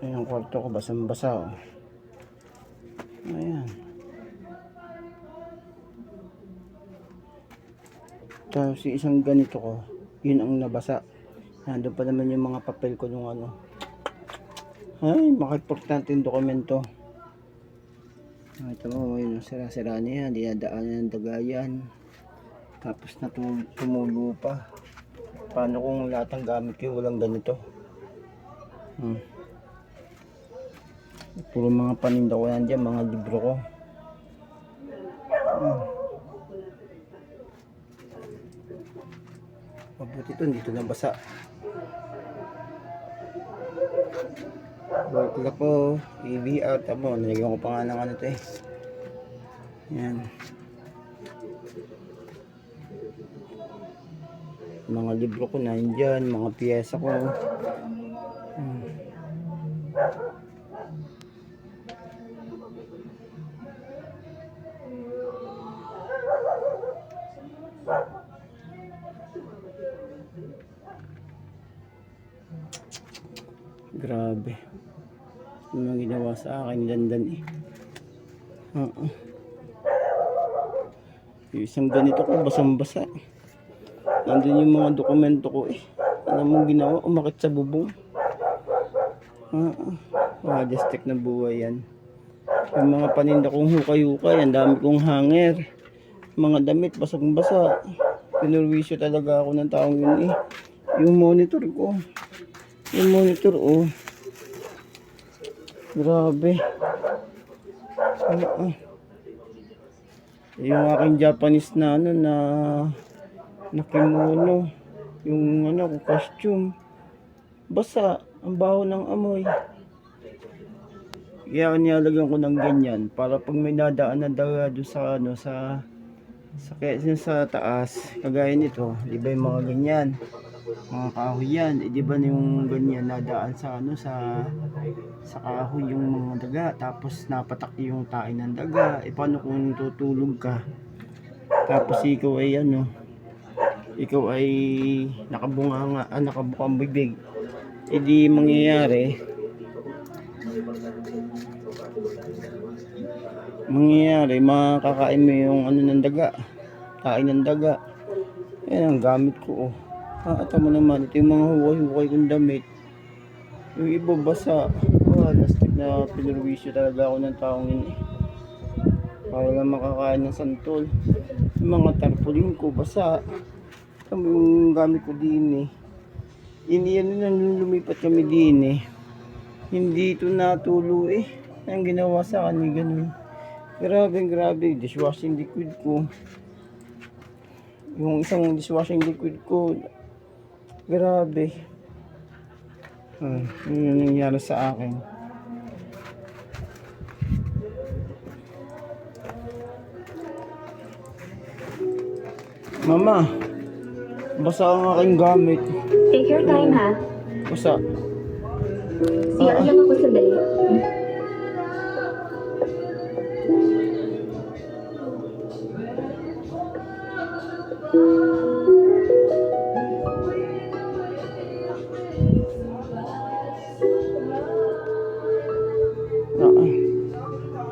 Ayan ang kwarto ko, basang-basa oh. Ayan. Tapos isang ganito ko, yun ang nabasa. Nandun pa naman yung mga papel ko nung ano. Ay, maka-importanteng dokumento. Ito mo, yung sira-sira niya, dinadaanan ng dagayan. Tapos tumulo pa. Paano kung lahat ng gamit ko walang ganito? Puro mga paninda ko nandiyan, mga libro ko. Mabuti ito, dito nabasa. Work na po, EVR, tamo, nalagyan ko pa nga ng ano ito eh. Yan. Mga libro ko nandiyan, mga piyesa ko. Grabe. Ano nang ginawa sa akin, dandan eh. Yung isang ganito ko, basang-basa. Nandun yung mga dokumento ko eh. Alam mong ginawa, umakit sa bubong. Majestic na buhay yan. Yung mga paninda kong hukay-hukay, ang dami kong hanger. Mga damit, basang-basa. Pinurwisyo talaga ako ng taong yun eh. Yung monitor ko. Yung monitor oh. Grabe. Yung aking Japanese na ano na kimono, yung ano costume, basa, ang baho ng amoy. Kaya nilagyan ko ng ganyan para pag may dadaan na daga doon sa ano sa taas, kagaya nito, di ba yung mga ganyan, mga kahoy yan, di ba yung ganyan nadaan sa ano sa kahoy yung mga daga, tapos napatak yung tain ng daga. Paano kung tutulog ka tapos ikaw ay ano, ikaw ay nakabunganga, nakabukang bibig, di mangyayari makakain mo yung ano ng daga, kain ng daga. Yan ang gamit ko oh. Ito mo naman, ito yung mga huway-huway kong damit. Yung iba basa. Lastik na pinurwisyo talaga ako ng taong yun eh. Para lang makakain ng santol. Yung mga tarpaulin ko basa. Ito yung gamit ko din eh. Yan nang lumipat kami din eh. Hindi ito natulo eh. Ang ginawa sa akin eh, ganun. Grabe. Dishwashing liquid ko. Yung isang dishwashing liquid ko. Grabe. Yun yung nangyari sa akin. Mama, basa ang aking gamit. Take your time ha. Basa. CR lang ako sa dali.